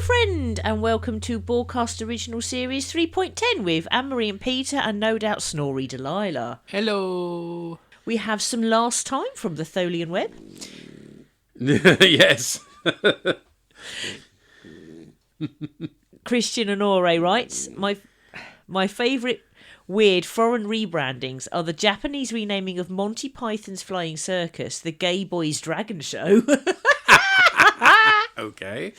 friend, and welcome to Borgcast Original Series 3.10 with Anne-Marie and Peter, and no doubt Snorri Delilah. Hello. We have some last time from the Tholian web. Yes. Christian Honore writes, My favourite weird foreign rebrandings are the Japanese renaming of Monty Python's Flying Circus, the Gay Boys Dragon Show. Okay.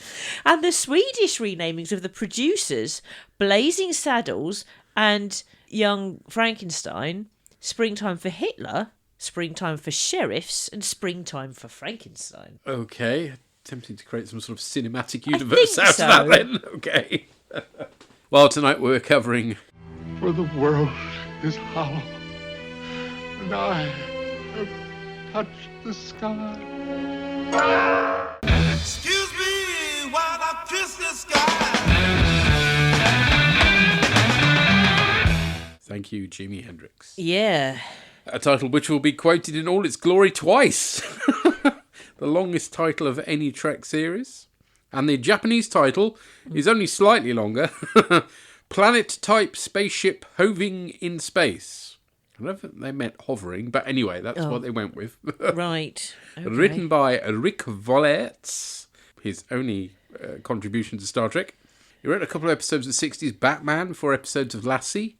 And the Swedish renamings of the producers, Blazing Saddles and Young Frankenstein, Springtime for Hitler, Springtime for Sheriffs, and Springtime for Frankenstein. Okay. Tempting to create some sort of cinematic universe out of that then. Okay. Well, tonight we're covering... For the world is hollow, and I have touched the sky. Excuse me while I kiss the sky. Thank you, Jimi Hendrix. Yeah. A title which will be quoted in all its glory twice. The longest title of any Trek series. And the Japanese title is only slightly longer. Planet-type spaceship hoving in space. I don't know if they meant hovering, but anyway, that's what they went with. Right. Okay. Written by Rick Vollerts, his only contribution to Star Trek. He wrote a couple of episodes of the 60s Batman, 4 episodes of Lassie,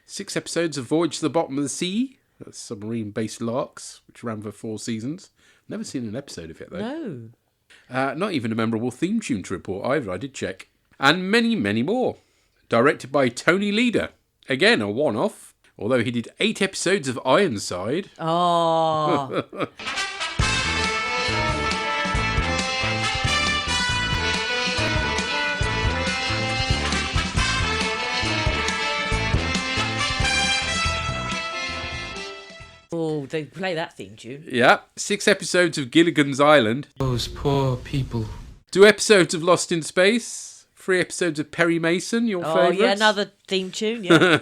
6 episodes of Voyage to the Bottom of the Sea, that's submarine-based larks, which ran for 4 seasons. Never seen an episode of it, though. No. Not even a memorable theme tune to report either, I did check. And many, many more. Directed by Tony Leader. Again, a one-off. Although he did 8 episodes of Ironside. Oh. Oh, they play that theme tune. Yeah. 6 episodes of Gilligan's Island. Those poor people. 2 episodes of Lost in Space. 3 episodes of Perry Mason, your favourite. Oh, yeah, another theme tune, yeah.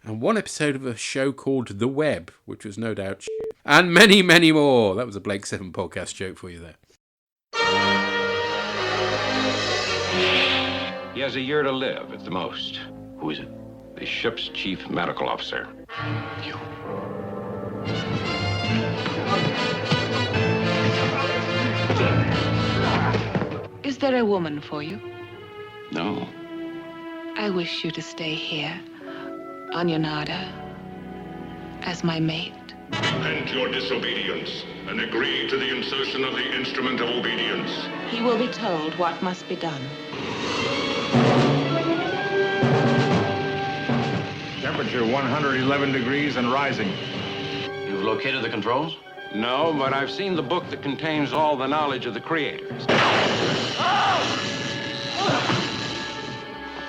And 1 episode of a show called The Web, which was no doubt shit. And many, many more. That was a Blake 7 podcast joke for you there. He has a year to live at the most. Who is it? The ship's chief medical officer. You. Is there a woman for you? No. I wish you to stay here, on Yonada, as my mate. Repent your disobedience and agree to the insertion of the instrument of obedience. He will be told what must be done. Temperature 111 degrees and rising. You've located the controls? No, but I've seen the book that contains all the knowledge of the creators. I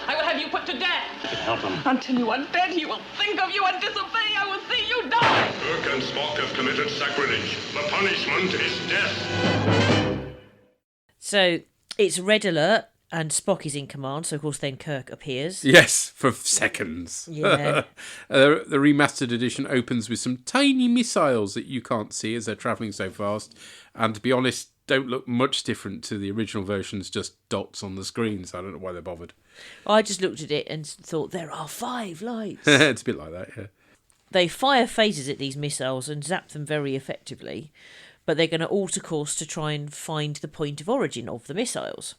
will have you put to death. Help him. Until you are dead, he will think of you and disobey. I will see you die. Kirk and Spock have committed sacrilege. The punishment is death. So it's Red Alert, and Spock is in command, so of course then Kirk appears. Yes, for seconds. Yeah. The remastered edition opens with some tiny missiles that you can't see as they're travelling so fast. And to be honest, don't look much different to the original versions, just dots on the screen, so I don't know why they bothered. I just looked at it and thought, there are 5 lights. It's a bit like that, yeah. They fire phasers at these missiles and zap them very effectively, but they're going to alter course to try and find the point of origin of the missiles.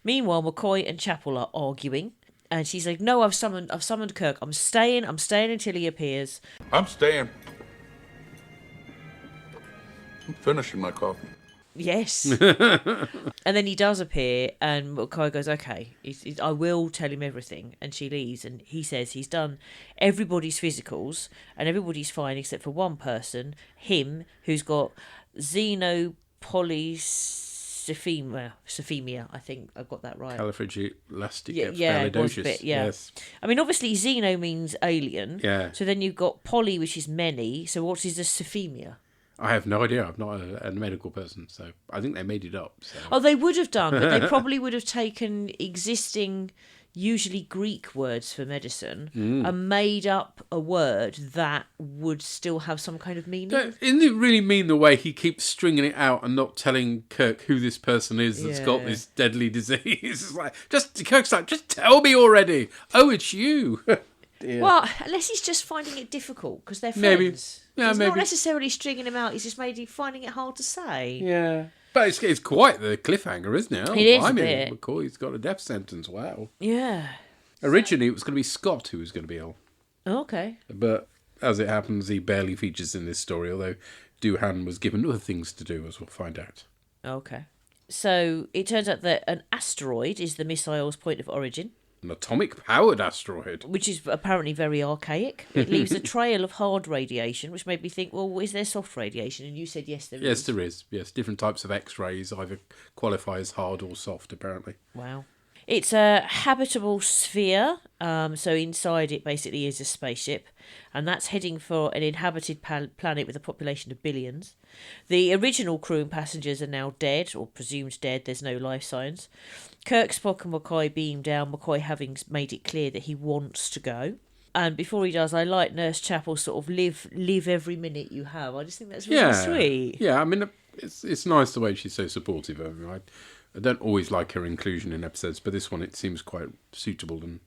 Meanwhile, McCoy and Chapel are arguing, and she's like, no, I've summoned Kirk. I'm staying until he appears. I'm staying. I'm finishing my coffee. Yes. And then he does appear, and McCoy goes, okay, I will tell him everything. And she leaves, and he says he's done everybody's physicals, and everybody's fine except for one person, him, who's got xenopolycythemia, I think I've got that right. Califragilistic yeah, it was a bit, yeah. Yes. I mean, obviously, xeno means alien. Yeah. So then you've got poly, which is many. So what is a cythemia? I have no idea. I'm not a medical person, so I think they made it up. So. Oh, they would have done, but they probably would have taken existing, usually Greek words for medicine, and made up a word that would still have some kind of meaning. Isn't it really mean the way he keeps stringing it out and not telling Kirk who this person is that's got this deadly disease? It's like, Kirk's like, just tell me already. Oh, it's you. Yeah. Well, unless he's just finding it difficult because they're friends. Maybe. Yeah, he's maybe. not necessarily stringing him out. He's just finding it hard to say. Yeah. But it's quite the cliffhanger, isn't it? Oh, it is a bit. McCoy's got a death sentence. Wow. Yeah. Originally, it was going to be Scott who was going to be ill. Oh, okay. But as it happens, he barely features in this story, although Doohan was given other things to do, as we'll find out. Okay. So it turns out that an asteroid is the missile's point of origin. An atomic-powered asteroid. Which is apparently very archaic. It leaves a trail of hard radiation, which made me think, well, is there soft radiation? And you said yes, there is. Yes, there is. Yes, different types of X-rays either qualify as hard or soft, apparently. Wow. It's a habitable sphere, so inside it basically is a spaceship, and that's heading for an inhabited planet with a population of billions. The original crew and passengers are now dead, or presumed dead. There's no life signs. Kirk, Spock and McCoy beam down, McCoy having made it clear that he wants to go. And before he does, I like Nurse Chapel's sort of live every minute you have. I just think that's really sweet. Yeah, I mean, it's nice the way she's so supportive of him. I don't always like her inclusion in episodes, but this one it seems quite suitable and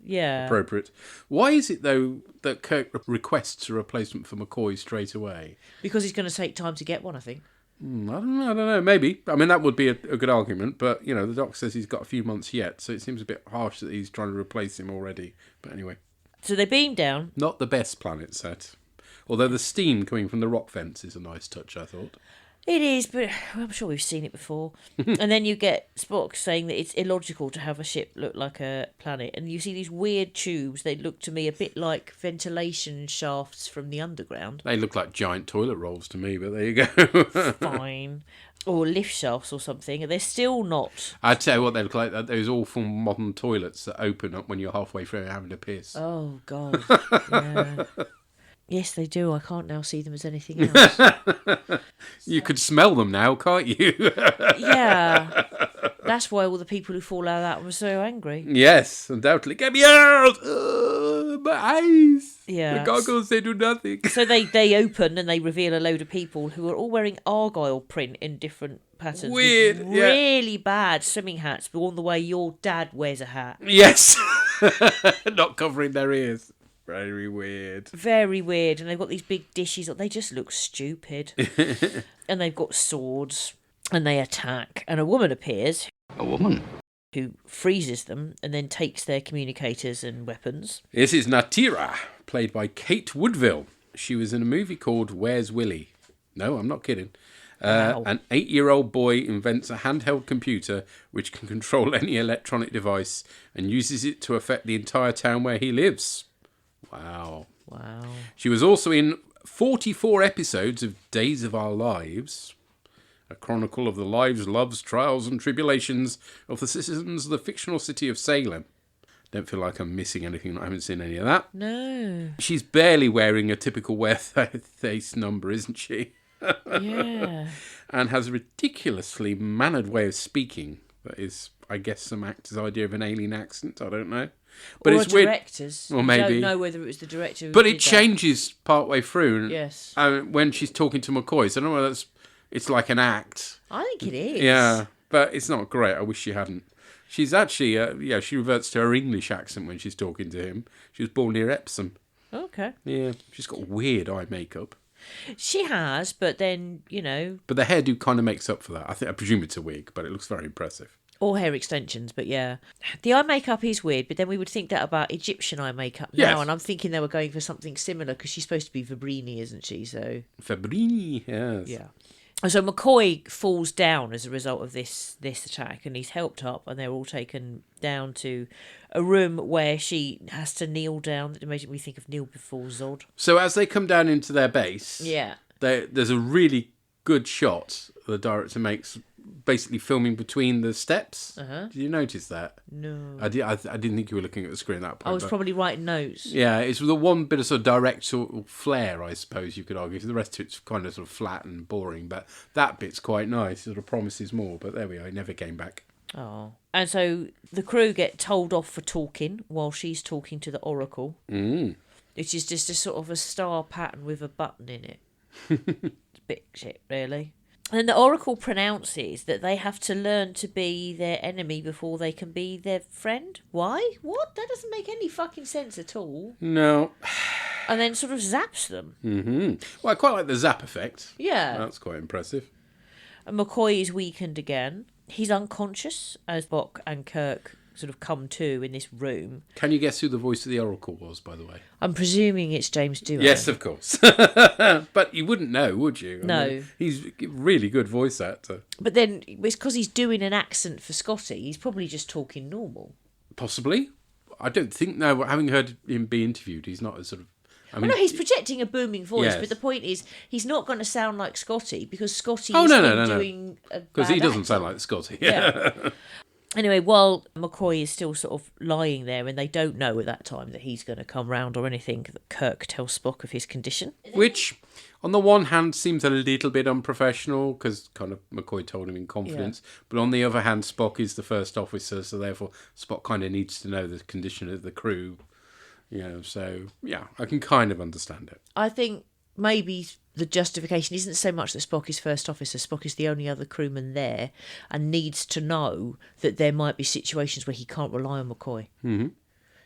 appropriate. Why is it, though, that Kirk requests a replacement for McCoy straight away? Because he's going to take time to get one, I think. I don't know, maybe. I mean, that would be a good argument, but, the doc says he's got a few months yet, so it seems a bit harsh that he's trying to replace him already. But anyway. So they beam down. Not the best planet set. Although the steam coming from the rock vents is a nice touch, I thought. It is, but I'm sure we've seen it before. And then you get Spock saying that it's illogical to have a ship look like a planet. And you see these weird tubes. They look to me a bit like ventilation shafts from the underground. They look like giant toilet rolls to me, but there you go. Fine. Or lift shafts or something. They're still not. I'd tell you what they look like. Those awful modern toilets that open up when you're halfway through having to piss. Oh, God. Yeah. Yes, they do. I can't now see them as anything else. You could smell them now, can't you? Yeah. That's why all the people who fall out of that were so angry. Yes, undoubtedly. Get me out! My eyes! Yeah. The goggles, they do nothing. So they open and they reveal a load of people who are all wearing Argyle print in different patterns. Weird, really bad swimming hats, but on the way your dad wears a hat. Yes. Not covering their ears. Very weird. Very weird. And they've got these big dishes. They just look stupid. And they've got swords. And they attack. And a woman appears. A woman? Who freezes them and then takes their communicators and weapons. This is Natira, played by Kate Woodville. She was in a movie called Where's Willy? No, I'm not kidding. Wow. An 8-year-old boy invents a handheld computer which can control any electronic device and uses it to affect the entire town where he lives. Wow. She was also in 44 episodes of Days of Our Lives, a chronicle of the lives, loves, trials and tribulations of the citizens of the fictional city of Salem. Don't feel like I'm missing anything. I haven't seen any of that. No. She's barely wearing a typical wear-face number, isn't she? Yeah. And has a ridiculously mannered way of speaking. That is, I guess, some actor's idea of an alien accent. I don't know. But or it's a director's. Weird. Or maybe. I don't know whether it was the director who But did it changes partway through. Yes. When she's talking to McCoy. So I don't know whether it's like an act. I think it is. Yeah. But it's not great. I wish she hadn't. She's actually, she reverts to her English accent when she's talking to him. She was born near Epsom. Okay. Yeah. She's got weird eye makeup. She has, but then, But the hairdo kind of makes up for that. I presume it's a wig, but it looks very impressive. Or hair extensions, but yeah. The eye makeup is weird, but then we would think that about Egyptian eye makeup now, yes. And I'm thinking they were going for something similar, because she's supposed to be Fabrini, isn't she? So Fabrini, yes. Yeah. And so McCoy falls down as a result of this attack, and he's helped up, and they're all taken down to a room where she has to kneel down. That made me think of Kneel Before Zod. So as they come down into their base, yeah, there's a really good shot the director makes basically filming between the steps. Uh-huh. Did you notice that? No. I didn't think you were looking at the screen at that point. I was probably writing notes. Yeah, it's the one bit of sort of direct sort of flair, I suppose you could argue. The rest of it's kind of sort of flat and boring, but that bit's quite nice. It sort of promises more, but there we are. It never came back. Oh. And so the crew get told off for talking while she's talking to the Oracle. Which is just a sort of a star pattern with a button in it. It's a bit shit, really. And the Oracle pronounces that they have to learn to be their enemy before they can be their friend. Why? What? That doesn't make any fucking sense at all. No. And then sort of zaps them. Well, I quite like the zap effect. Yeah. That's quite impressive. And McCoy is weakened again. He's unconscious as Spock and Kirk sort of come to in this room. Can you guess who the voice of the Oracle was, by the way? I'm presuming it's James Doohan. Yes, of course. But you wouldn't know, would you? No. He's a really good voice actor. But then it's because he's doing an accent for Scotty. He's probably just talking normal. Possibly. I don't think, no, having heard him be interviewed, he's not as sort of... I mean, no, he's projecting a booming voice, yes. but the point is he's not going to sound like Scotty because Scotty Oh, is no. doing a because he bad doesn't accent. sound like Scotty. Yeah. Anyway, while McCoy is still sort of lying there and they don't know at that time that he's going to come round or anything, Kirk tells Spock of his condition. Which, on the one hand, seems a little bit unprofessional because kind of McCoy told him in confidence. Yeah. But on the other hand, Spock is the first officer, so therefore Spock kind of needs to know the condition of the crew. You know, so, yeah, I can kind of understand it. I think maybe the justification isn't so much that Spock is first officer. Spock is the only other crewman there and needs to know that there might be situations where he can't rely on McCoy. Mm-hmm.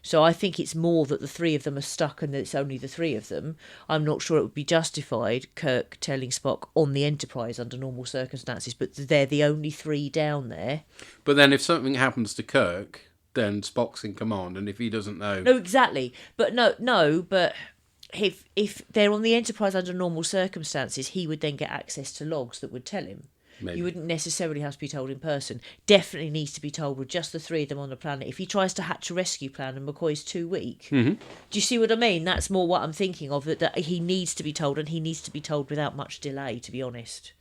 So I think it's more that the three of them are stuck and that it's only the three of them. I'm not sure it would be justified, Kirk telling Spock on the Enterprise under normal circumstances, but they're the only three down there. But then if something happens to Kirk, then Spock's in command, and if he doesn't know... No, exactly. But but if they're on the Enterprise under normal circumstances, he would then get access to logs that would tell him. Maybe. You wouldn't necessarily have to be told in person. Definitely needs to be told with just the three of them on the planet. If he tries to hatch a rescue plan and McCoy's too weak, do you see what I mean? That's more what I'm thinking of, that he needs to be told, and he needs to be told without much delay, to be honest.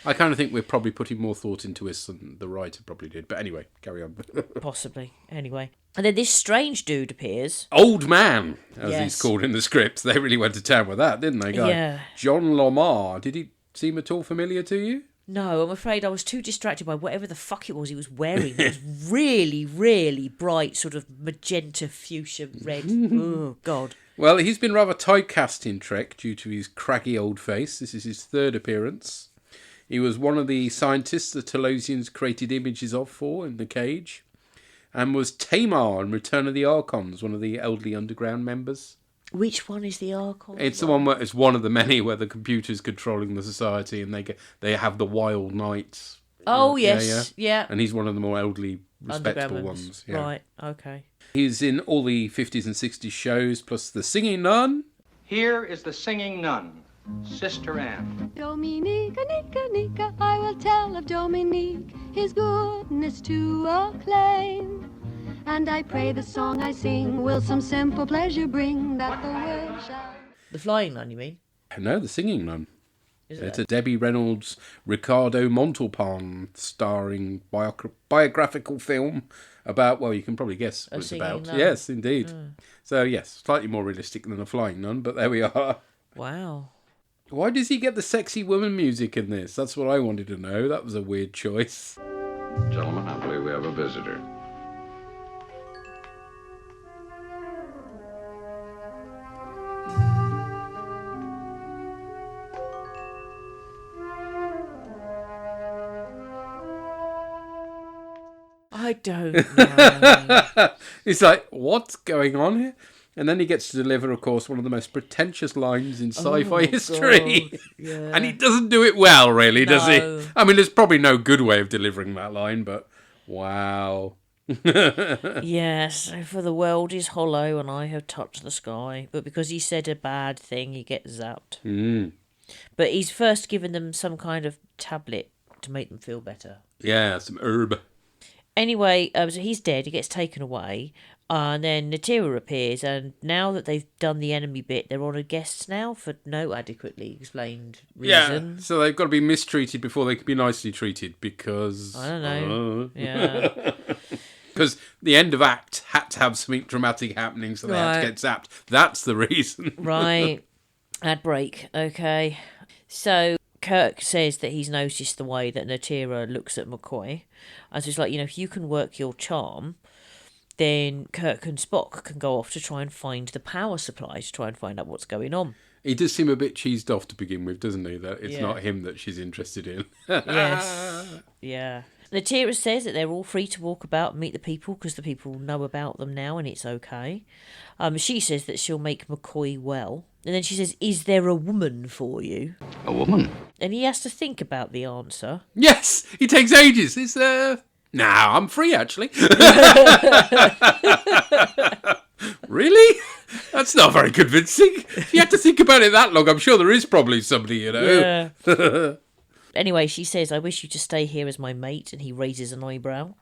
I kind of think we're probably putting more thought into this than the writer probably did. But anyway, carry on. Possibly. Anyway. And then this strange dude appears. Old man, as Yes. he's called in the scripts. They really went to town with that, didn't they, guy? Yeah. John Lamar. Did he seem at all familiar to you? No, I'm afraid I was too distracted by whatever the fuck it was he was wearing. It was really, really bright, sort of magenta, fuchsia red. Oh, God. Well, he's been rather typecast in Trek due to his craggy old face. This is his third appearance. He was one of the scientists the Talosians created images of for in the cage, and was Tamar in Return of the Archons, one of the elderly underground members. Which one is the Archon? It's the one where it's one of the many where the computer's controlling the society, and they have the wild knights. Oh, yes, yeah. And he's one of the more elderly, respectable Underground ones. Yeah. Right, okay. He's in all the 50s and 60s shows, plus The Singing Nun. Here is the Singing Nun, Sister Anne. Dominique, Nika, Nika, I will tell of Dominique, his goodness to acclaim. And I pray the song I sing will some simple pleasure bring, that the world shall... The Flying Nun, you mean? No, The Singing Nun. Is It's it? a Debbie Reynolds, Ricardo Montalban starring biographical film about, well, you can probably guess what it's singing about. nun. Yes, indeed. So, yes, slightly more realistic than A Flying Nun, but there we are. Wow. Why does he get the sexy woman music in this? That's what I wanted to know. That was a weird choice. Gentlemen, I believe we have a visitor. I don't know. It's like, what's going on here? And then he gets to deliver, of course, one of the most pretentious lines in sci-fi history. God, yeah. And he doesn't do it well, really, does No. he? I mean, there's probably no good way of delivering that line, but wow. Yes, for the world is hollow and I have touched the sky. But because he said a bad thing, he gets zapped. But he's first given them some kind of tablet to make them feel better. Yeah, some herb. Anyway, so he's dead. He gets taken away. And then Natira appears, and now that they've done the enemy bit, they're honoured guests now for no adequately explained reason. Yeah, so they've got to be mistreated before they can be nicely treated, because... I don't know. Yeah. Because the end of act had to have something dramatic happening, so they had to get zapped. That's the reason. Right. Ad break. Okay. So Kirk says that he's noticed the way that Natira looks at McCoy. And so it's like, if you can work your charm, then Kirk and Spock can go off to try and find the power supply, to try and find out what's going on. He does seem a bit cheesed off to begin with, doesn't he? That it's not him that she's interested in. Yes. Yeah. Natira says that they're all free to walk about and meet the people because the people know about them now and it's okay. She says that she'll make McCoy well. And then she says, "Is there a woman for you?" A woman? And he has to think about the answer. Yes! He takes ages. Is there... Nah, I'm free, actually. Really? That's not very convincing. If you had to think about it that long, I'm sure there is probably somebody, Yeah. Anyway, she says, "I wish you to stay here as my mate," and he raises an eyebrow.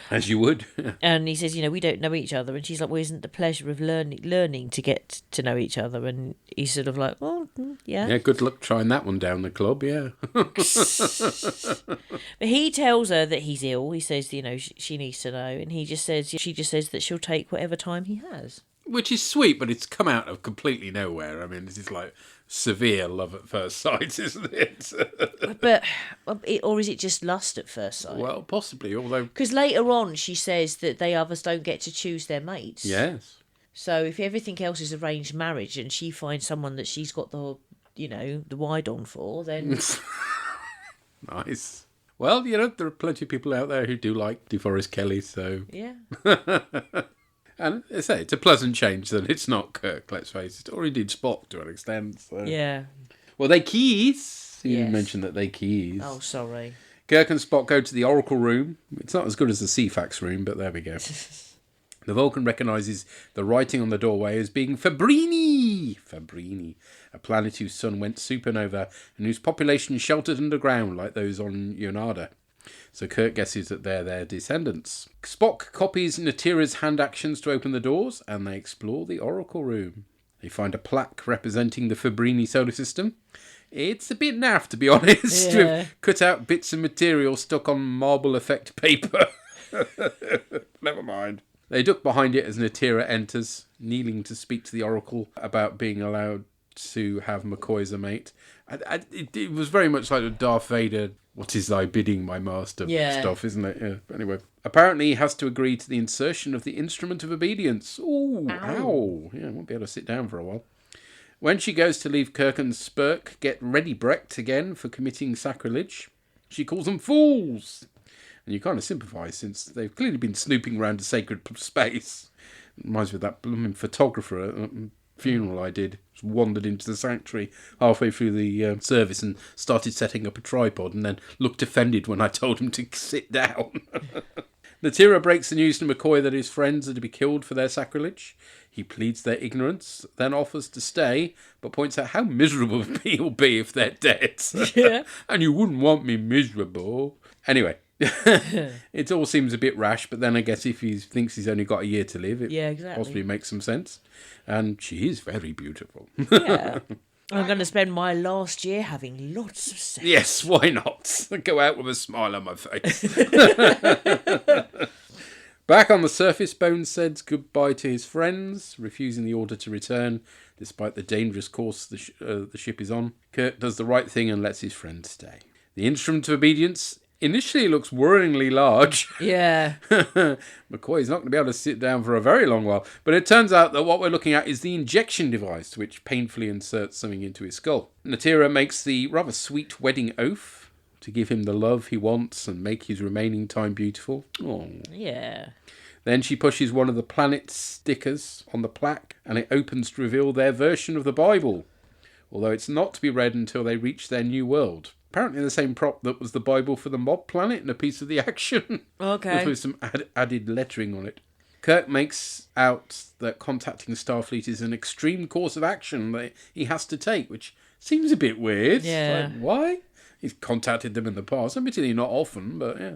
As you would. And he says, "We don't know each other." And she's like, "Well, isn't the pleasure of learning to get to know each other?" And he's sort of like, "Well, yeah." Yeah, good luck trying that one down the club, yeah. But he tells her that he's ill. He says, she needs to know. And she just says that she'll take whatever time he has. Which is sweet, but it's come out of completely nowhere. I mean, this is like severe love at first sight, isn't it? But, or is it just lust at first sight? Well, possibly, although... Because later on she says that they others don't get to choose their mates. Yes. So if everything else is arranged marriage and she finds someone that she's got the wide on for, then... Nice. Well, there are plenty of people out there who do like DeForest Kelly, so... Yeah. And I say, it's a pleasant change that it's not Kirk, let's face it, or indeed Spock to an extent. So. Yeah. Well, they keys. You Yes. mentioned that they keys. Oh, sorry. Kirk and Spock go to the Oracle room. It's not as good as the CFAX room, but there we go. The Vulcan recognises the writing on the doorway as being Fabrini, a planet whose sun went supernova and whose population sheltered underground like those on Yonada. So Kirk guesses that they're their descendants. Spock copies Natira's hand actions to open the doors, and they explore the Oracle room. They find a plaque representing the Fabrini solar system. It's a bit naff, to be honest, with cut out bits of material stuck on marble effect paper. Never mind. They duck behind it as Natira enters, kneeling to speak to the Oracle about being allowed to have McCoy as a mate. It was very much like the Darth Vader, "What is thy bidding, my master?" stuff, isn't it? Yeah. Anyway, apparently he has to agree to the insertion of the instrument of obedience. Ooh, ow. Yeah, won't be able to sit down for a while. When she goes to leave, Kirk and Spurk get ready-brecked again for committing sacrilege. She calls them fools. And you kind of sympathise, since they've clearly been snooping around a sacred space. It reminds me of that blooming photographer at a funeral I did. Just wandered into the sanctuary halfway through the service and started setting up a tripod, and then looked offended when I told him to sit down. Natira breaks the news to McCoy that his friends are to be killed for their sacrilege. He pleads their ignorance, then offers to stay, but points out how miserable he'll be if they're dead. Yeah. And you wouldn't want me miserable. Anyway, it all seems a bit rash, but then I guess if he thinks he's only got a year to live, it possibly makes some sense. And she is very beautiful. Yeah. I'm going to spend my last year having lots of sex. Yes, why not? Go out with a smile on my face. Back on the surface, Bones says goodbye to his friends, refusing the order to return, despite the dangerous course the ship is on. Kirk does the right thing and lets his friends stay. The instrument of obedience initially looks worryingly large. Yeah. McCoy's not going to be able to sit down for a very long while, but it turns out that what we're looking at is the injection device, which painfully inserts something into his skull. Natira makes the rather sweet wedding oath to give him the love he wants and make his remaining time beautiful. Oh. Yeah. Then she pushes one of the planet's stickers on the plaque, and it opens to reveal their version of the Bible, although it's not to be read until they reach their new world. Apparently the same prop that was the Bible for the mob planet and a piece of the action. Okay. With some added lettering on it. Kirk makes out that contacting Starfleet is an extreme course of action that he has to take, which seems a bit weird. Yeah. Like, why? He's contacted them in the past, admittedly not often, but yeah.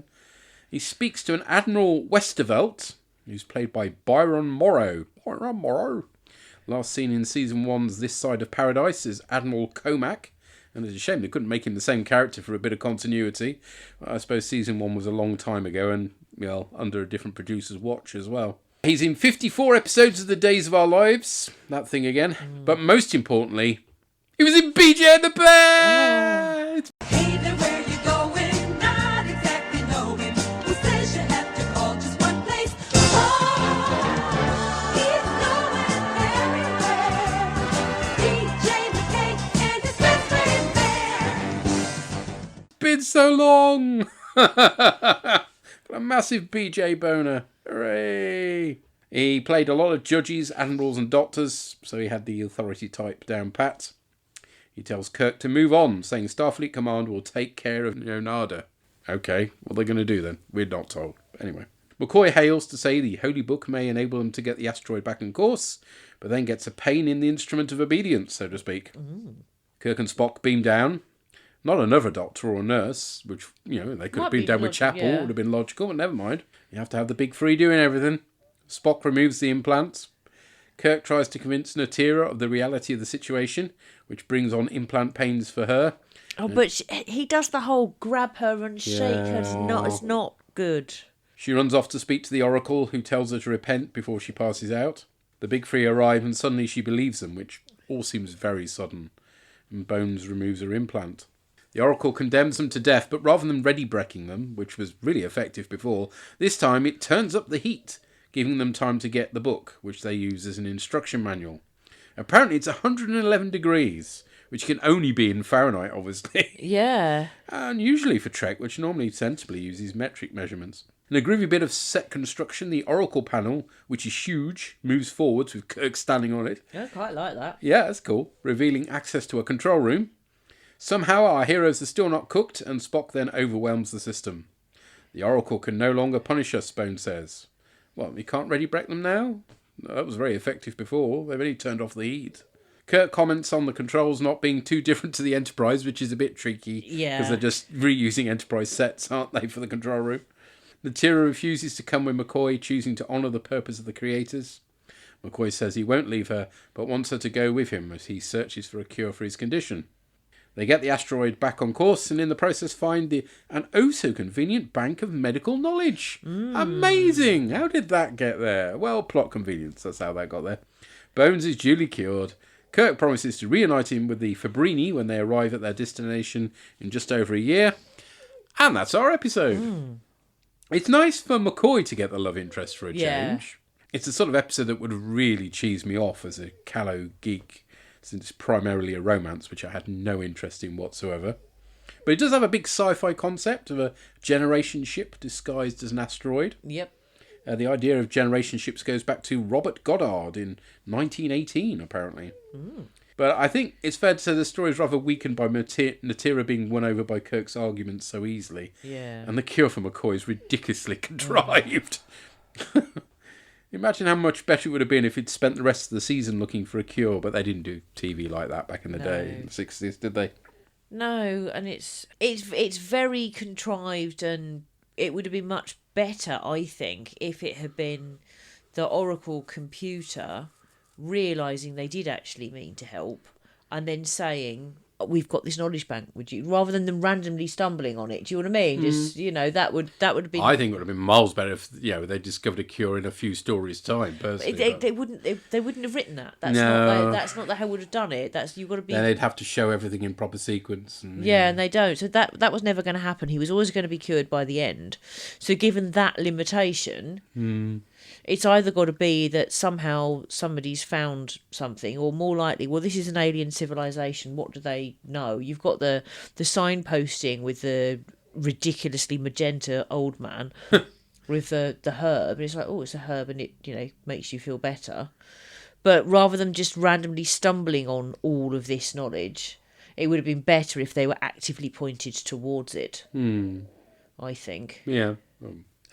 He speaks to an Admiral Westervelt, who's played by Byron Morrow. Byron Morrow. Last seen in season 1's This Side of Paradise is Admiral Comac. And it's a shame they couldn't make him the same character for a bit of continuity. I suppose season 1 was a long time ago and, well, under a different producer's watch as well. He's in 54 episodes of The Days of Our Lives. That thing again. But most importantly, he was in BJ and the Bear! Hey there, where you going? Not exactly knowing. Who says you have to call just one place? Oh, he's going everywhere. DJ McKay and his best friend Bear. It's been so long! Got a massive BJ boner. Hooray! He played a lot of judges, admirals and doctors, so he had the authority type down pat. He tells Kirk to move on, saying Starfleet Command will take care of Leonardo. Okay, what are they going to do then? We're not told. Anyway. McCoy hails to say the Holy Book may enable them to get the asteroid back on course, but then gets a pain in the instrument of obedience, so to speak. Kirk and Spock beam down. Not another doctor or nurse, which, they could have beamed down with Chapel, would have been logical, but never mind. You have to have the big three doing everything. Spock removes the implants. Kirk tries to convince Natira of the reality of the situation, which brings on implant pains for her. Oh, but he does the whole grab her and shake her. It's not good. She runs off to speak to the Oracle, who tells her to repent before she passes out. The big three arrive and suddenly she believes them, which all seems very sudden. And Bones removes her implant. The Oracle condemns them to death, but rather than ready-breaking them, which was really effective before, this time it turns up the heat, giving them time to get the book, which they use as an instruction manual. Apparently it's 111 degrees, which can only be in Fahrenheit, obviously. Yeah. And usually for Trek, which normally sensibly uses metric measurements. In a groovy bit of set construction, the Oracle panel, which is huge, moves forwards with Kirk standing on it. Yeah, I quite like that. Yeah, that's cool. Revealing access to a control room. Somehow our heroes are still not cooked, and Spock then overwhelms the system. The Oracle can no longer punish us, Bone says. What, we can't ready break them now? No, that was very effective before. They've only turned off the heat. Kirk comments on the controls not being too different to the Enterprise, which is a bit tricky. Yeah. Because they're just reusing Enterprise sets, aren't they, for the control room? Natira refuses to come with McCoy, choosing to honour the purpose of the creators. McCoy says he won't leave her, but wants her to go with him as he searches for a cure for his condition. They get the asteroid back on course and in the process find an oh-so-convenient bank of medical knowledge. Amazing! How did that get there? Well, plot convenience, that's how that got there. Bones is duly cured. Kirk promises to reunite him with the Fabrini when they arrive at their destination in just over a year. And that's our episode. It's nice for McCoy to get the love interest for a change. It's the sort of episode that would really cheese me off as a callow geek, since it's primarily a romance, which I had no interest in whatsoever. But it does have a big sci-fi concept of a generation ship disguised as an asteroid. Yep. The idea of generation ships goes back to Robert Goddard in 1918, apparently. But I think it's fair to say the story is rather weakened by Natira being won over by Kirk's arguments so easily. Yeah. And the cure for McCoy is ridiculously contrived. Imagine how much better it would have been if he'd spent the rest of the season looking for a cure, but they didn't do TV like that back in the day, in the 60s, did they? No, and it's very contrived, and it would have been much better, I think, if it had been the Oracle computer realising they did actually mean to help, and then saying, we've got this knowledge bank, would you, rather than them randomly stumbling on it. Do you know what I mean? Just, that would have been. I think it would have been miles better if they discovered a cure in a few stories' time. Personally, they wouldn't have written that. That's not how would have done it. You've got to be. Then they'd have to show everything in proper sequence. And they don't. So that was never going to happen. He was always going to be cured by the end. So given that limitation. It's either got to be that somehow somebody's found something, or more likely, well, this is an alien civilization. What do they know? You've got the signposting with the ridiculously magenta old man with the herb. And it's like, oh, it's a herb and it, makes you feel better. But rather than just randomly stumbling on all of this knowledge, it would have been better if they were actively pointed towards it. I think. Yeah.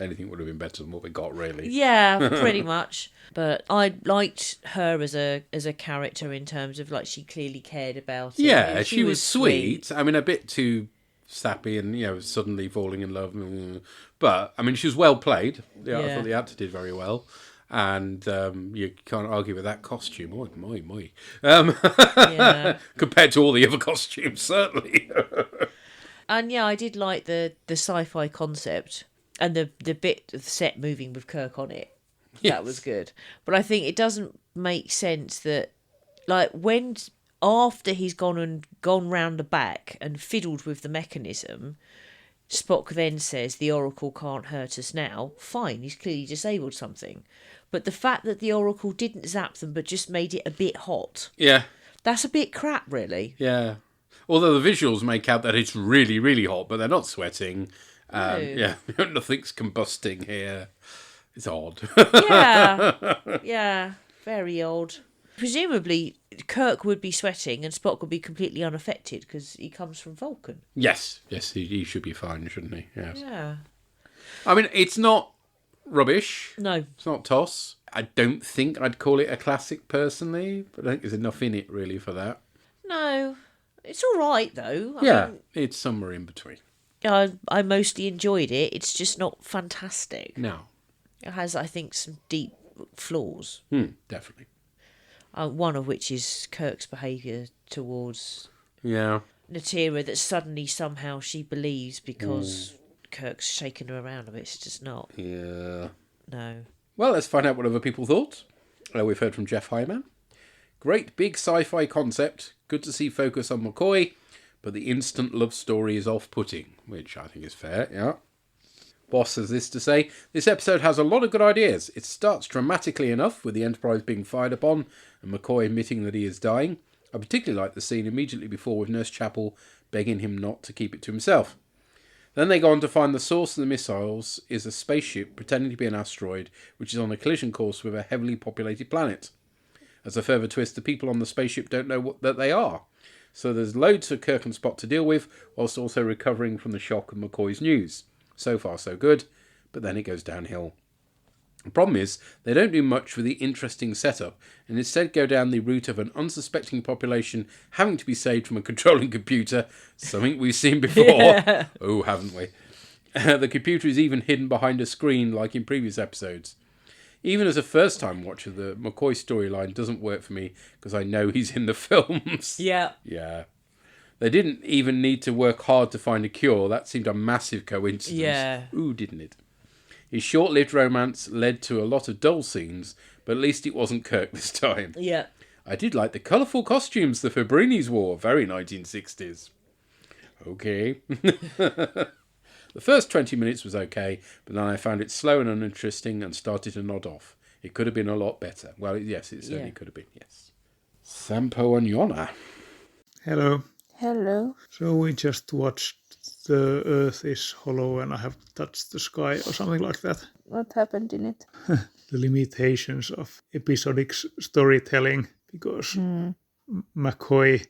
Anything would have been better than what we got, really. Yeah, pretty much. But I liked her as a character in terms of, like, she clearly cared about it. Yeah, she was sweet. I mean, a bit too sappy and, suddenly falling in love. But, I mean, she was well played. I thought the actor did very well. And you can't argue with that costume. Oh, my. Compared to all the other costumes, certainly. And I did like the sci-fi concept and the bit of the set moving with Kirk on it. Yes. That was good. But I think it doesn't make sense that, like, when after he's gone round the back and fiddled with the mechanism, Spock then says the Oracle can't hurt us now. Fine, he's clearly disabled something. But the fact that the Oracle didn't zap them but just made it a bit hot. Yeah. That's a bit crap, really. Yeah. Although the visuals make out that it's really, really hot, but they're not sweating. No. Yeah, nothing's combusting here. It's odd. Yeah, very odd. Presumably, Kirk would be sweating and Spock would be completely unaffected because he comes from Vulcan. Yes, he should be fine, shouldn't he? Yes. Yeah. I mean, it's not rubbish. No. It's not TOS. I don't think I'd call it a classic personally, but I think there's enough in it really for that. No. It's all right, though. I mean, it's somewhere in between. I mostly enjoyed it. It's just not fantastic. No. It has, I think, some deep flaws. Definitely. One of which is Kirk's behaviour towards Natira, that suddenly somehow she believes because Kirk's shaking her around a bit. It's just not. Yeah. No. Well, let's find out what other people thought. We've heard from Jeff Hyman. Great big sci-fi concept. Good to see focus on McCoy, but the instant love story is off-putting, which I think is fair, yeah. Boss has this to say: this episode has a lot of good ideas. It starts dramatically enough with the Enterprise being fired upon and McCoy admitting that he is dying. I particularly like the scene immediately before with Nurse Chapel begging him not to keep it to himself. Then they go on to find the source of the missiles is a spaceship pretending to be an asteroid which is on a collision course with a heavily populated planet. As a further twist, the people on the spaceship don't know that they are. So there's loads for Kirk and Spock to deal with, whilst also recovering from the shock of McCoy's news. So far, so good, but then it goes downhill. The problem is, they don't do much with the interesting setup, and instead go down the route of an unsuspecting population having to be saved from a controlling computer, something we've seen before. Yeah. Oh, haven't we? The computer is even hidden behind a screen like in previous episodes. Even as a first-time watcher, the McCoy storyline doesn't work for me because I know he's in the films. Yeah. Yeah. They didn't even need to work hard to find a cure. That seemed a massive coincidence. Yeah. Ooh, didn't it? His short-lived romance led to a lot of dull scenes, but at least it wasn't Kirk this time. Yeah. I did like the colourful costumes the Fabrinis wore. Very 1960s. Okay. The first 20 minutes was okay, but then I found it slow and uninteresting and started to nod off. It could have been a lot better. Well, yes, it certainly could have been, yes. Sampo and Yona. Hello. Hello. So we just watched The Earth is Hollow and I Have Touched the Sky or something like that. What happened in it? The limitations of episodic storytelling, because McCoy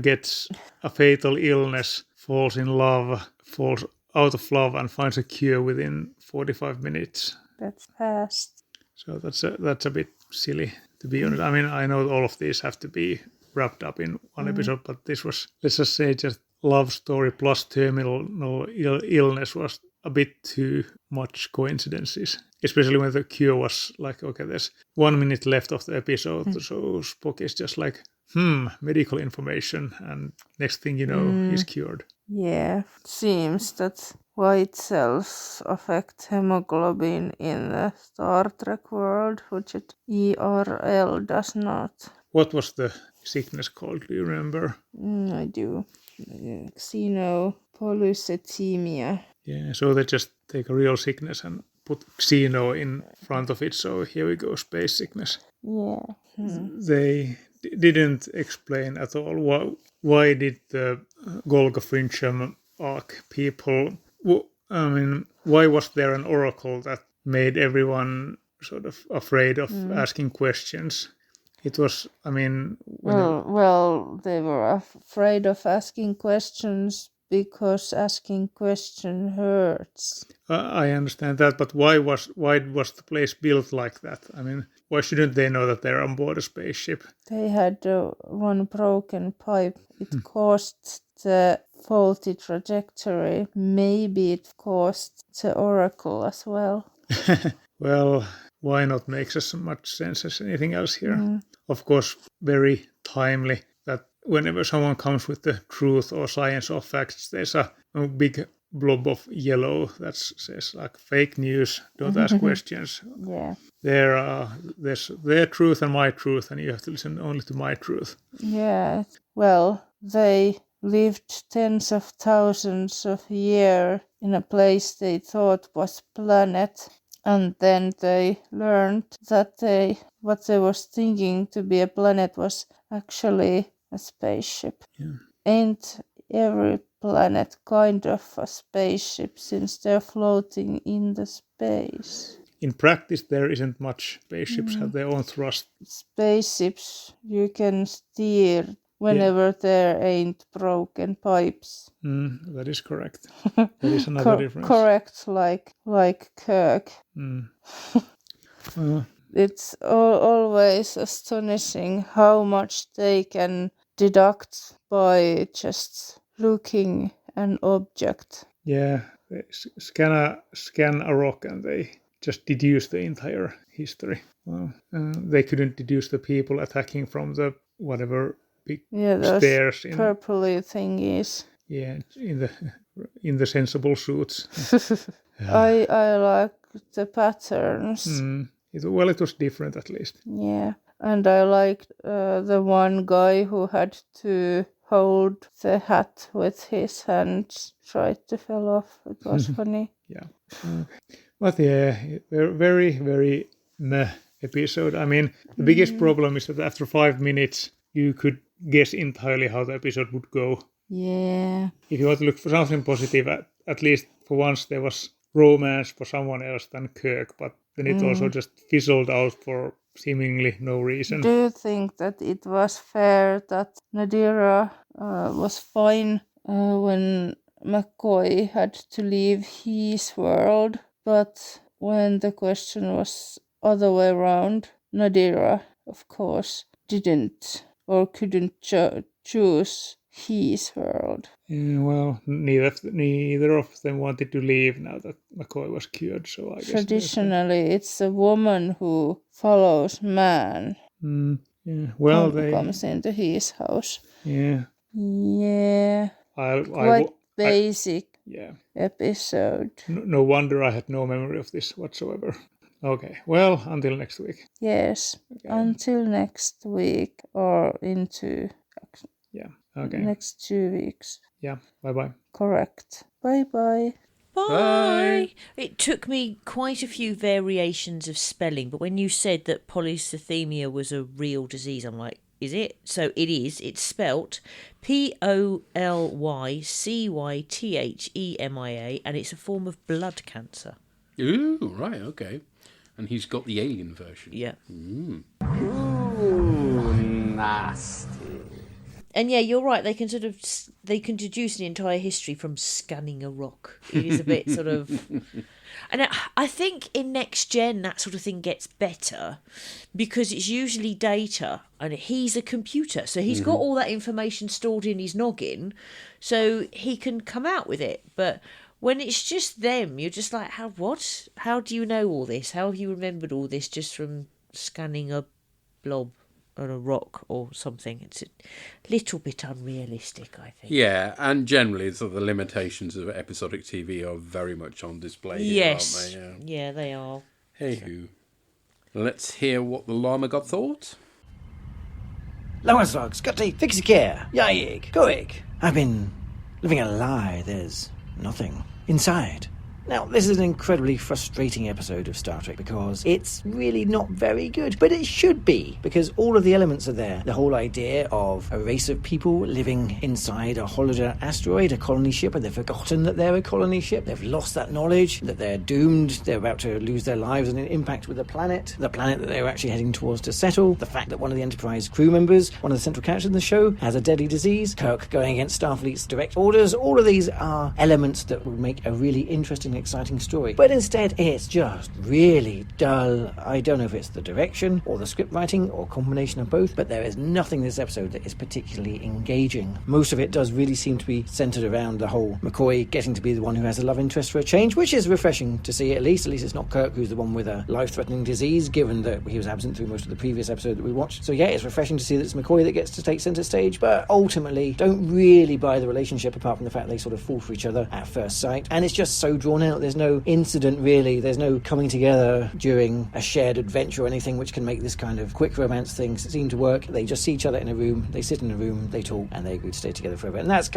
gets a fatal illness, falls in love, falls out of love and finds a cure within 45 minutes. That's fast. So that's a bit silly, to be honest. I mean, I know all of these have to be wrapped up in one episode, but this was, let's just say, just love story plus terminal illness was a bit too much coincidences. Especially when the cure was like, okay, there's 1 minute left of the episode, so Spock is just like, medical information, and next thing you know, he's cured. Yeah, it seems that white cells affect hemoglobin in the Star Trek world, which it ERL does not. What was the sickness called? Do you remember? I do. Xenopolycythemia. Yeah, so they just take a real sickness and put xeno in front of it, so here we go, space sickness. Yeah. They didn't explain at all why did the Golga Frincham arc people, why was there an oracle that made everyone sort of afraid of asking questions? It was, well, they were afraid of asking questions because asking question hurts. I understand that, but why was the place built like that? I mean, why shouldn't they know that they're on board a spaceship? They had one broken pipe. It caused the faulty trajectory. Maybe it caused the oracle as well. Well, why not makes as much sense as anything else here. Of course, very timely that whenever someone comes with the truth or science or facts, there's a big blob of yellow that says like fake news, don't ask questions. Yeah. There's their truth and my truth, and you have to listen only to my truth. Yeah. Well, they lived tens of thousands of years in a place they thought was planet, and then they learned that what they was thinking to be a planet was actually a spaceship. Yeah. Ain't every planet kind of a spaceship since they're floating in the space? In practice, there isn't much. Spaceships have their own thrust. Spaceships you can steer whenever there ain't broken pipes. That is correct. That is another difference. Correct, like Kirk. It's always astonishing how much they can deduct by just looking an object. Yeah, they scan a rock and they just deduce the entire history. Well, they couldn't deduce the people attacking from the whatever big stairs. Yeah, those purpley thingies. Yeah, in the sensible suits. I like the patterns. It was different at least. Yeah, and I liked the one guy who had to hold the hat with his hands, tried to fall off. It was funny. Yeah. But yeah, very, very meh episode. I mean, the biggest problem is that after 5 minutes, you could guess entirely how the episode would go. Yeah. If you want to look for something positive, at least for once there was romance for someone else than Kirk, but then it also just fizzled out for seemingly no reason. Do you think that it was fair that Nadira was fine when McCoy had to leave his world, but when the question was other way around, Nadira, of course, didn't or couldn't choose his world? Well, neither of them wanted to leave now that McCoy was cured, so I guess... Traditionally, it's a woman who follows man. Yeah. Well, comes into his house. Yeah. Yeah. Quite basic episode. No wonder I had no memory of this whatsoever. Okay, well, until next week. Yes, until next week or into... Yeah, okay. Next 2 weeks. Yeah, bye-bye. Correct. Bye-bye. Bye. It took me quite a few variations of spelling, but when you said that polycythemia was a real disease, I'm like, is it? So it is. It's spelt Polycythemia, and it's a form of blood cancer. Ooh, right, okay. And he's got the alien version. Yeah. Ooh, nasty. And yeah, you're right. They can deduce an entire history from scanning a rock. It is a bit sort of, and I think in Next Gen that sort of thing gets better because it's usually data, and he's a computer, so he's got all that information stored in his noggin, so he can come out with it. But when it's just them, you're just like, what? How do you know all this? How have you remembered all this just from scanning a blob on a rock or something? It's a little bit unrealistic, I think. Yeah, and generally the limitations of episodic TV are very much on display here, yes. aren't they? Yeah, they are. Hey-hoo. Let's hear what the llama god thought. Llama Scotty, fix your care. Yayig, goig. I've been living a lie. There's nothing inside. Now, this is an incredibly frustrating episode of Star Trek because it's really not very good, but it should be, because all of the elements are there. The whole idea of a race of people living inside a hologen asteroid, a colony ship, and they've forgotten that they're a colony ship. They've lost that knowledge, that they're doomed, they're about to lose their lives and an impact with the planet that they were actually heading towards to settle. The fact that one of the Enterprise crew members, one of the central characters in the show, has a deadly disease. Kirk going against Starfleet's direct orders. All of these are elements that would make a really interesting interesting, exciting story. But instead, it's just really dull. I don't know if it's the direction or the script writing or combination of both, but there is nothing in this episode that is particularly engaging. Most of it does really seem to be centred around the whole McCoy getting to be the one who has a love interest for a change, which is refreshing to see at least. At least it's not Kirk who's the one with a life-threatening disease, given that he was absent through most of the previous episode that we watched. So yeah, it's refreshing to see that it's McCoy that gets to take centre stage, but ultimately don't really buy the relationship apart from the fact they sort of fall for each other at first sight. And it's just so drawn out. There's no incident really. There's no coming together during a shared adventure or anything which can make this kind of quick romance thing seem to work. They just see each other in a room, they sit in a room, they talk, and they agree to stay together forever. And that's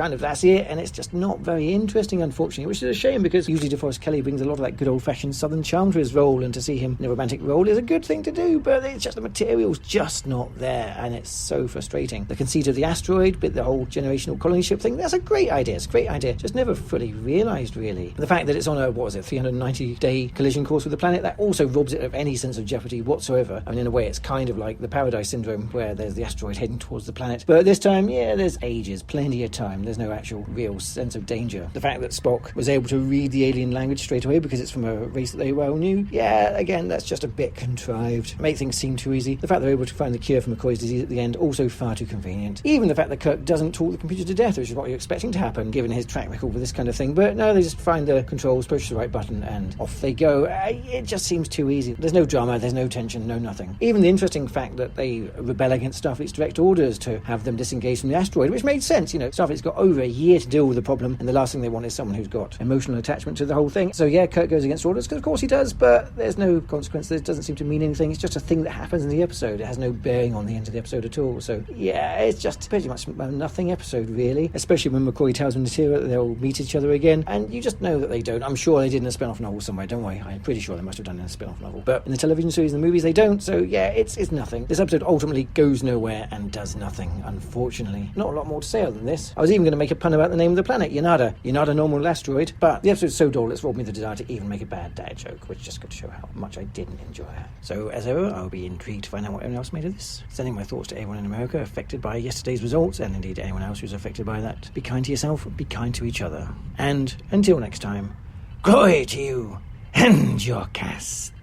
it. And it's just not very interesting, unfortunately, which is a shame because usually DeForest Kelley brings a lot of that good old-fashioned southern charm to his role, and to see him in a romantic role is a good thing to do, but it's just the material's just not there, and it's so frustrating. The conceit of the asteroid, but the whole generational colony ship thing, that's a great idea. It's a great idea. Just never fully realised, really. The fact that it's on a, 390-day collision course with the planet, that also robs it of any sense of jeopardy whatsoever. I mean, in a way, it's kind of like the Paradise Syndrome, where there's the asteroid heading towards the planet. But this time, yeah, there's ages, plenty of time. There's no actual real sense of danger. The fact that Spock was able to read the alien language straight away because it's from a race that they well knew, yeah, again, that's just a bit contrived. Make things seem too easy. The fact they're able to find the cure for McCoy's disease at the end, also far too convenient. Even the fact that Kirk doesn't talk the computer to death, which is what you're expecting to happen, given his track record with this kind of thing. But no, they just find the controls, push the right button, and off they go. It just seems too easy. There's no drama, there's no tension, no nothing. Even the interesting fact that they rebel against Starfleet's direct orders to have them disengage from the asteroid, which made sense. You know, Starfleet's got over a year to deal with the problem, and the last thing they want is someone who's got emotional attachment to the whole thing. So yeah, Kirk goes against orders, because of course he does, but there's no consequence. It doesn't seem to mean anything. It's just a thing that happens in the episode. It has no bearing on the end of the episode at all. So yeah, it's just pretty much a nothing episode, really, especially when McCoy tells Natira that they'll meet each other again, and you just know that they don't. I'm sure they did in a spin-off novel somewhere, don't worry. I'm pretty sure they must have done it in a spin-off novel. But in the television series and the movies, they don't. So yeah, it's nothing. This episode ultimately goes nowhere and does nothing, unfortunately. Not a lot more to say other than this. I was even going to make a pun about the name of the planet, Yanada. Yanada normal asteroid. But the episode's so dull, it's robbed me the desire to even make a bad dad joke, which just got to show how much I didn't enjoy it. So as ever, I'll be intrigued to find out what everyone else made of this. Sending my thoughts to everyone in America affected by yesterday's results, and indeed anyone else who's affected by that. Be kind to yourself, be kind to each other. And until next time, glory to you and your cast.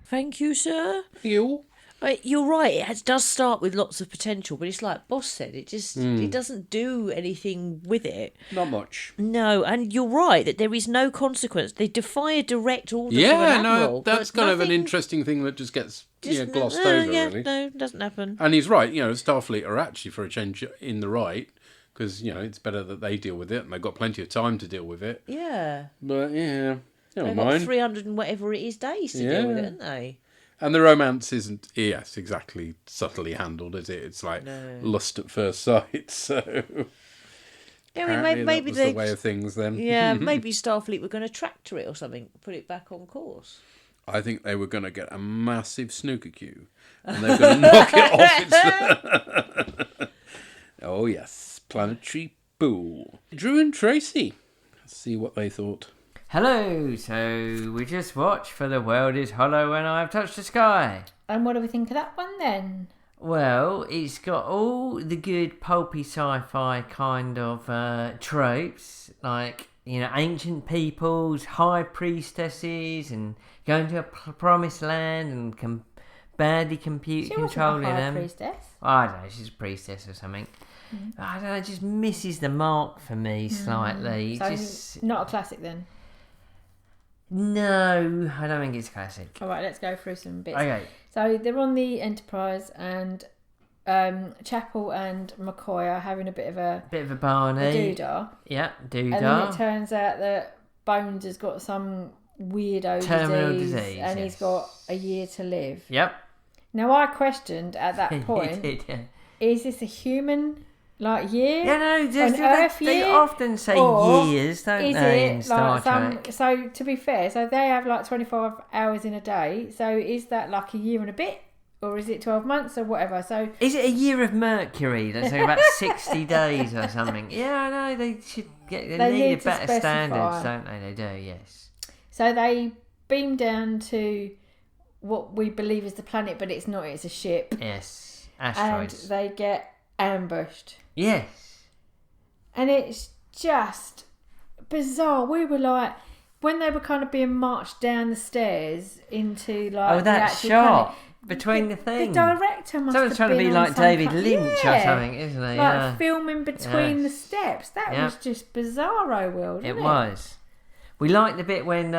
Thank you, sir. You. You're right, it does start with lots of potential, but it's like Boss said, it just it doesn't do anything with it. Not much. No, and you're right that there is no consequence. They defy a direct order from Yeah, an admiral. no, that's kind of an interesting thing that just gets glossed over, really. No, it doesn't happen. And he's right, Starfleet are actually, for a change, in the right, because, it's better that they deal with it, and they've got plenty of time to deal with it. Yeah. But, yeah, they've got 300 and whatever it is days to deal with it, haven't they? And the romance isn't, exactly subtly handled, is it? It's like lust at first sight, so... Yeah, I mean, maybe that was the way of things then. Yeah, maybe Starfleet were going to tractor it or something, put it back on course. I think they were going to get a massive snooker cue, and they were going to knock it off. Oh, yes, planetary pool. Drew and Tracy. Let's see what they thought. Hello, so we just watched For the World is Hollow and I've Touched the Sky. And what do we think of that one then? Well, it's got all the good pulpy sci-fi kind of tropes, like, ancient peoples, high priestesses, and going to a promised land and badly computer controlling them. She wasn't a high priestess. I don't know, she's a priestess or something. I don't know, it just misses the mark for me slightly. So just not a classic then? No, I don't think it's classic. All right, let's go through some bits. Okay. So they're on the Enterprise, and Chapel and McCoy are having a bit of a Barney. A doodah. Yeah, doodah. And then it turns out that Bones has got some weirdo terminal disease, and he's got a year to live. Yep. Now I questioned at that point, is this a human? Year? Yeah, no, they year? often say years, don't they, in Star Trek? So, to be fair, so they have 25 hours in a day, so is that a year and a bit? Or is it 12 months or whatever? So is it a year of Mercury? That's about 60 days or something. Yeah, I know, they should get... They need a better standards, don't they? They do, yes. So they beam down to what we believe is the planet, but it's not, it's a ship. Yes, asteroids. And they get ambushed. Yes. And it's just bizarre. We were like, when they were kind of being marched down the stairs into like that the actual shot between the things. The director must Someone's have trying to been be on like some David Lynch or yeah, something, isn't he? Like filming between the steps. That Yeah. was just bizarro world. It Wasn't was. We liked the bit when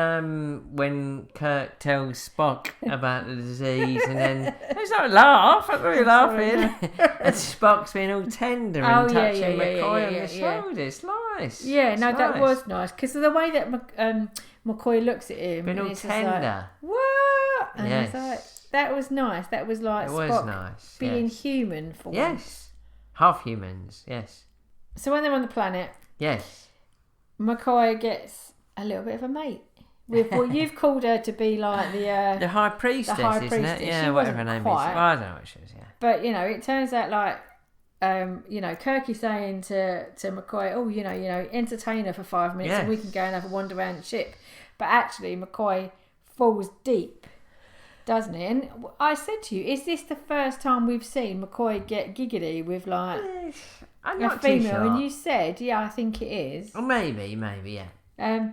Kirk tells Spock about the disease, and then there's no laugh. I'm really laughing. And Spock's being all tender and touching McCoy on the shoulder. It's nice. Yeah, It's no, that nice. was nice because of the way that McCoy looks at him, Been and all it's just tender. Like, what? And Yes. it's like, that was nice. That was like It was Spock nice, being yes. human for once. Yes. Half humans. Yes. So when they're on the planet, Yes. McCoy gets a little bit of a mate with what you've called her to be like The high priestess, isn't it? Yeah, She whatever her wasn't name quite, is. Well, I don't know what she is. Yeah. But it turns out like Kirky's saying to McCoy, oh, entertain her for 5 minutes and we Yes. can go and have a wander around the ship. But actually, McCoy falls deep, doesn't it? And I said to you, is this the first time we've seen McCoy get giggity with like I'm a not too female? sure. And you said, yeah, I think it is. Or maybe, yeah.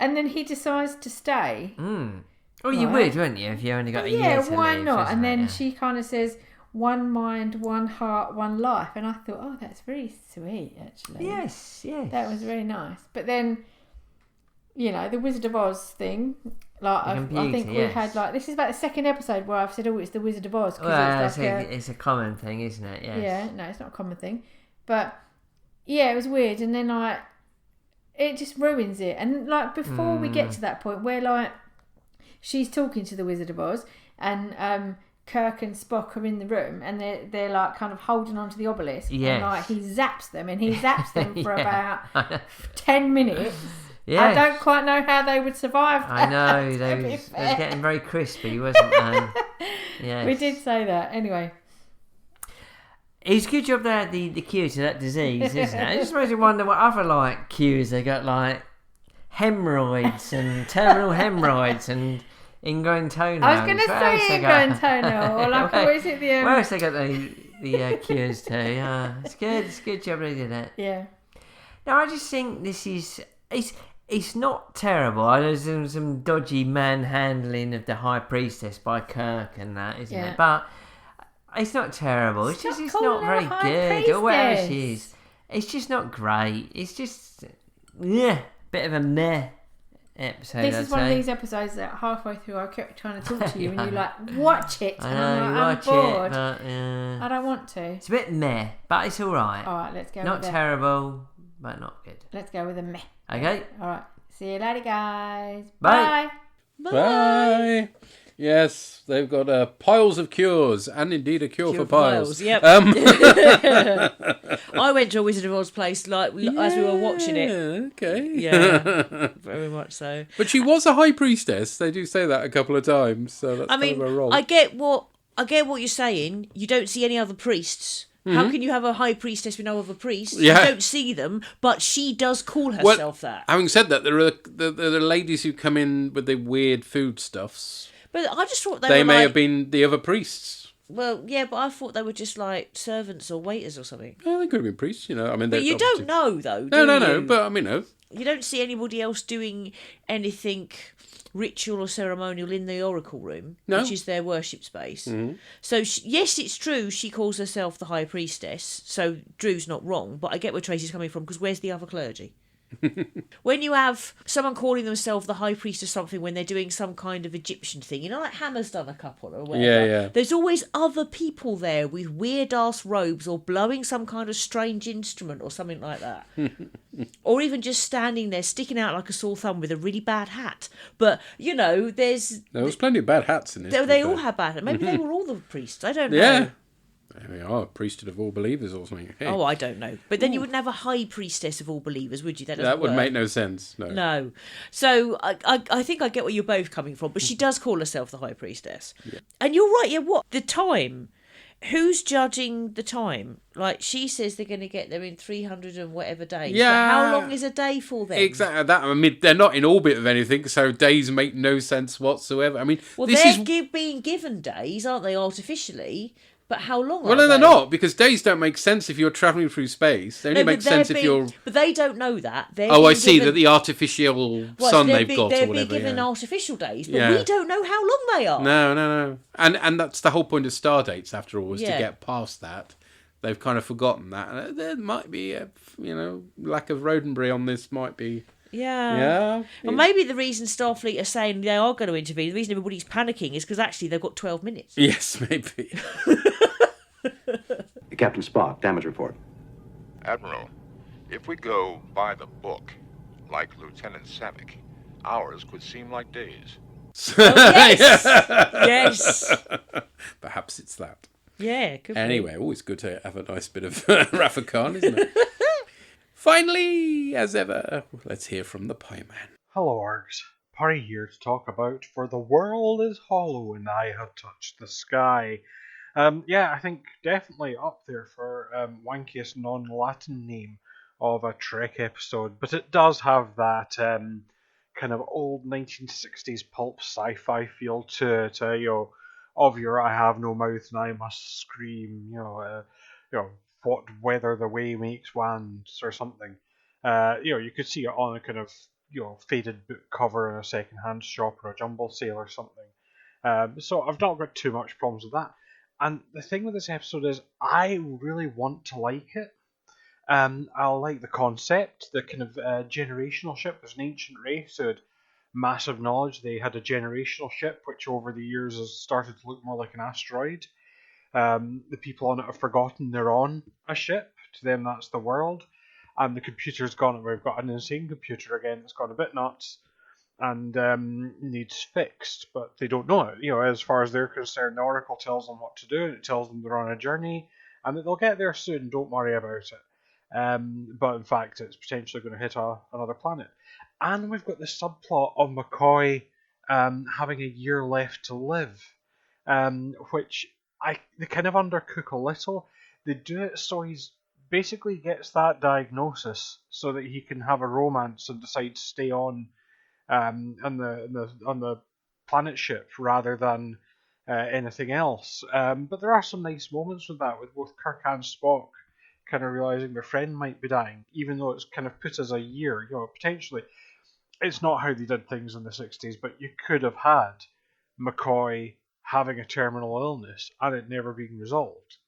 And then he decides to stay. Well, you Right. would, wouldn't you, if you only got a year Yeah, to why live, not? isn't And then it? she kind of says, one mind, one heart, one life. And I thought, oh, that's very sweet, actually. Yes, yes. That was very nice. But then, the Wizard of Oz thing, like, The I computer, think we yes. had, like, this is about the second episode where I've said, oh, it's the Wizard of Oz. 'Cause Well, it's like it's a common thing, isn't it? Yes. Yeah, no, it's not a common thing. But, yeah, it was weird. And then, like, it just ruins it. And, like, before we get to that point where, like, she's talking to the Wizard of Oz and Kirk and Spock are in the room and they're like kind of holding onto the obelisk. Yes. And, like, he zaps them and he zaps them for Yeah. about 10 minutes. Yes. I don't quite know how they would survive that. I know, to they be was fair. getting very crispy, wasn't they? Yes. We did say that. Anyway. It's a good job they had the cure to that disease, isn't it? It just makes you wonder what other, like, cures they got, like hemorrhoids and terminal hemorrhoids and ingrown toenails. I was going to What else say they got? ingrown toenail. Or like, what is it? The, Where else they got the cures to? Yeah, it's good. It's a good job they did it. Yeah. No, I just think this is... It's not terrible. I know there's some dodgy manhandling of the High Priestess by Kirk and that, isn't Yeah. it? But it's not terrible. It's just it's not calling her very High good. Or whatever Priestess. she is. It's just not great. It's just... Yeah, bit of a meh episode, This I'd is one of say. these episodes that halfway through I kept trying to talk to you and you're like, watch it. I And know, I'm you like, watch I'm bored. it, but... Yeah. I don't want to. It's a bit meh, but it's alright. Alright, let's go Not with it. terrible, but not good. Let's go with a meh. Okay. Alright. See you later, guys. Bye. Bye. Yes, they've got piles of cures, and indeed a cure for piles. Yep. I went to a Wizard of Oz place as we were watching it. Okay. Yeah, very much so. But she was a high priestess. They do say that a couple of times. So that's I mean, kind of a role. I get what you're saying. You don't see any other priests. How can you have a high priestess with no other priests? Yeah. You don't see them, but she does call herself that. Having said that, there are the ladies who come in with the weird foodstuffs. But I just thought They were may like, have been the other priests. Well, yeah, but I thought they were just like servants or waiters or something. Yeah, they could have been priests, I mean, But they're you don't know, though, No. you? But I mean, no. You don't see anybody else doing anything ritual or ceremonial in the oracle room, No. which is their worship space. Mhm. So, yes, it's true, she calls herself the High Priestess, so Drew's not wrong, but I get where Tracy's coming from, because where's the other clergy? When you have someone calling themselves the High Priest or something when they're doing some kind of Egyptian thing, like Hammer's done a couple or whatever, Yeah. there's always other people there with weird-ass robes or blowing some kind of strange instrument or something like that. Or even just standing there sticking out like a sore thumb with a really bad hat. But, there's... There was plenty of bad hats in this. They all had bad hats. Maybe they were all the priests. I don't know. Yeah. There we are, priesthood of all believers or something. Hey. Oh, I don't know. But then you wouldn't have a high priestess of all believers, would you? That would work. make no sense. No. No. So I think I get where you're both coming from, but she does call herself the High Priestess. Yeah. And you're right, yeah, what? The time. Who's judging the time? Like, she says they're going to get there in 300 and whatever days. Yeah. But how long is a day for them? Exactly that. I mean, they're not in orbit of anything, so days make no sense whatsoever. I mean, Well, this they're is being given days, aren't they, artificially? But how long Well, are no, they're they? not, because days don't make sense if you're travelling through space. They only make sense if you're... But they don't know that. I see, that the artificial sun they're they've got or they're whatever. being given Yeah. artificial days, but we don't know how long they are. No. And that's the whole point of star dates, after all, is to Yeah. get past that. They've kind of forgotten that. There might be a, lack of Roddenberry on this might be... Yeah. Well, maybe the reason Starfleet are saying they are going to intervene, the reason everybody's panicking is because actually they've got 12 minutes. Yes, maybe. Captain Spock, damage report. Admiral, if we go by the book, like Lieutenant Savick, hours could seem like days. Yes! Yes! Perhaps it's that. Yeah, could be. Anyway, always good to have a nice bit of Rafa Khan, isn't it? Finally, as ever, let's hear from the Pie Man. Hello, Args. Pie here to talk about For the World is Hollow and I Have Touched the Sky. I think definitely up there for wankiest non-Latin name of a Trek episode, but it does have that kind of old 1960s pulp sci-fi feel to it. Of your I have no mouth and I must scream, what weather the way makes wands or something. You could see it on a kind of faded book cover in a second-hand shop or a jumble sale or something. So I've not got too much problems with that. And the thing with this episode is I really want to like it. I like the concept, the kind of generational ship. There's an ancient race who had massive knowledge. They had a generational ship, which over the years has started to look more like an asteroid. The people on it have forgotten they're on a ship. To them, that's the world. And the computer's gone. We've got an insane computer again that's gone a bit nuts and needs fixed, but they don't know it. As far as they're concerned, the Oracle tells them what to do, and it tells them they're on a journey, and that they'll get there soon. Don't worry about it. But in fact, it's potentially going to hit another planet. And we've got the subplot of McCoy having a year left to live, which they kind of undercook a little. They do it so he's basically gets that diagnosis so that he can have a romance and decide to stay on the planet ship rather than anything else. But there are some nice moments with that, with both Kirk and Spock kind of realizing their friend might be dying, even though it's kind of put as a year. Potentially, it's not how they did things in the 60s, but you could have had McCoy having a terminal illness and it never being resolved.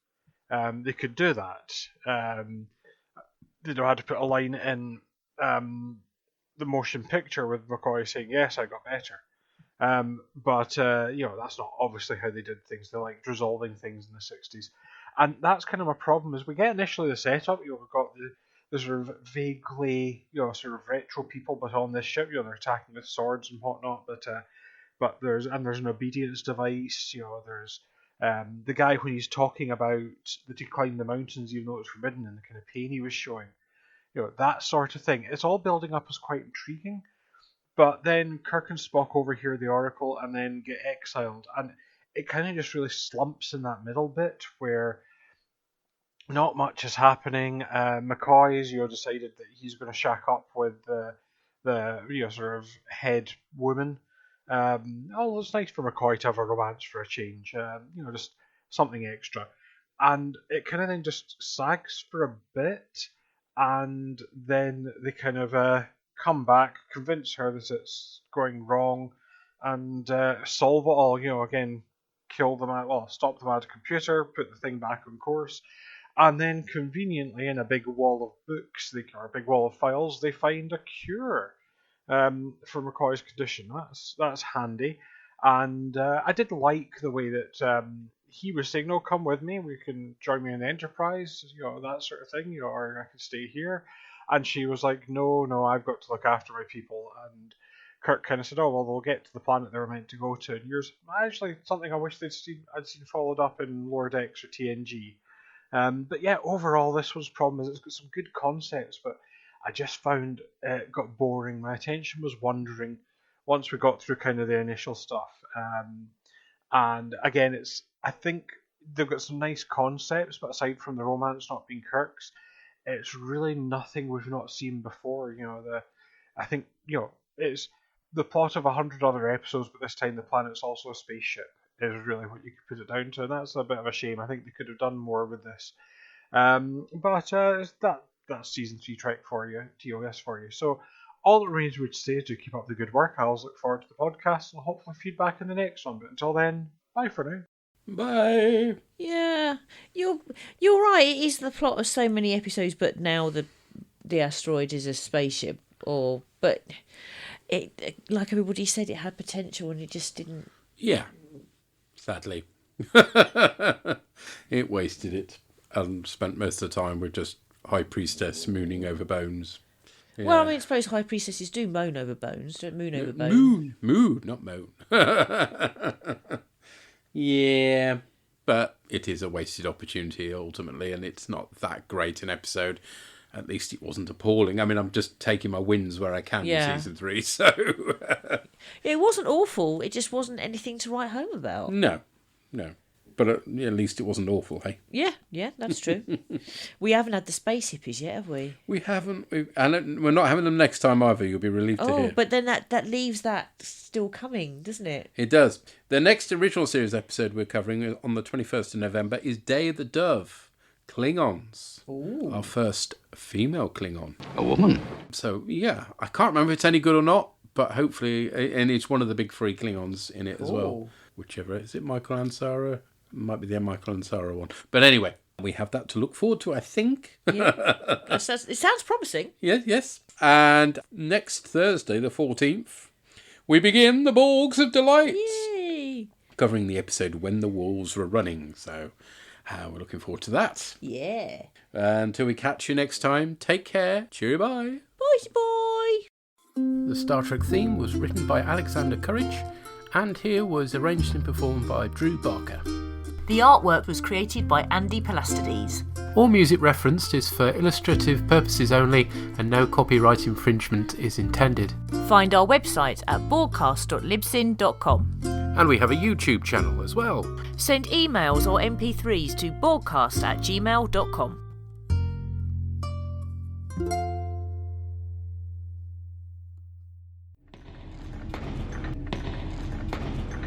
They could do that. They had to put a line in the motion picture with McCoy saying, "Yes, I got better." But that's not obviously how they did things. They liked resolving things in the 60s. And that's kind of a problem, is we get initially the setup, we've got the sort of vaguely, sort of retro people, but on this ship, they're attacking with swords and whatnot, but there's an obedience device, there's the guy when he's talking about that he climbed the mountains even though it's forbidden and the kind of pain he was showing, that sort of thing. It's all building up as quite intriguing, but then Kirk and Spock overhear the Oracle and then get exiled, and it kind of just really slumps in that middle bit where not much is happening. McCoy's decided that he's going to shack up with the sort of head woman. It's nice for McCoy to have a romance for a change. Just something extra, and it kind of then just sags for a bit, and then they kind of come back, convince her that it's going wrong, and solve it all. Again, stop them at a computer, put the thing back on course. And then conveniently in a big wall of books, or a big wall of files, they find a cure for McCoy's condition. That's handy. And I did like the way that he was saying, "No, come with me. We can join me in the Enterprise," that sort of thing, or I can stay here. And she was like, "No, I've got to look after my people." And Kirk kind of said, "Oh, well, they'll get to the planet they were meant to go to." And yours, actually, something I wish I'd seen followed up in Lower Decks or TNG. But yeah, overall, this was problem is it's got some good concepts, but I just found it got boring. My attention was wandering once we got through kind of the initial stuff. And again, I think they've got some nice concepts, but aside from the romance not being Kirk's, it's really nothing we've not seen before. I think it's the plot of 100 other episodes, but this time the planet's also a spaceship. is really what you could put it down to, and that's a bit of a shame. I think they could have done more with this. But that's season 3 Trek for you, TOS for you. So all that remains would say is to keep up the good work. I always look forward to the podcast and hopefully feedback in the next one. But until then, bye for now. Bye. Yeah, you're right. It is the plot of so many episodes, but now the asteroid is a spaceship. But it, like everybody said, it had potential and it just didn't. Yeah, sadly, it wasted it and spent most of the time with just High Priestess mooning over bones. Yeah. Well, I mean, I suppose High Priestesses do moan over bones, don't moon over bones. Moon, not moan. Yeah, but it is a wasted opportunity ultimately, and it's not that great an episode. At least it wasn't appalling. I mean, I'm just taking my wins where I can with season 3, so... It wasn't awful, it just wasn't anything to write home about. No. But at least it wasn't awful, hey? Yeah, that's true. We haven't had the space hippies yet, have we? We haven't. And we're not having them next time either, you'll be relieved to hear. Oh, but then that leaves that still coming, doesn't it? It does. The next original series episode we're covering on the 21st of November is Day of the Dove. Klingons. Ooh. Our first female Klingon. A woman. So, yeah, I can't remember if it's any good or not, but hopefully, and it's one of the big 3 Klingons in it as well. Whichever. Is it Michael and Sarah? Might be the Michael and Sarah one. But anyway, we have that to look forward to, I think. Yeah. It sounds promising. Yes. And next Thursday, the 14th, we begin the Borgs of Delight. Yay! Covering the episode When the Wolves Were Running. So we're looking forward to that. Yeah. Until we catch you next time, take care. Cheerio, bye. Bye. The Star Trek theme was written by Alexander Courage, and here was arranged and performed by Drew Barker. The artwork was created by Andy Pelastides. All music referenced is for illustrative purposes only, and no copyright infringement is intended. Find our website at borgcast.libsyn.com. And we have a YouTube channel as well. Send emails or MP3s to borgcast@gmail.com.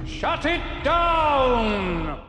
Shut it down!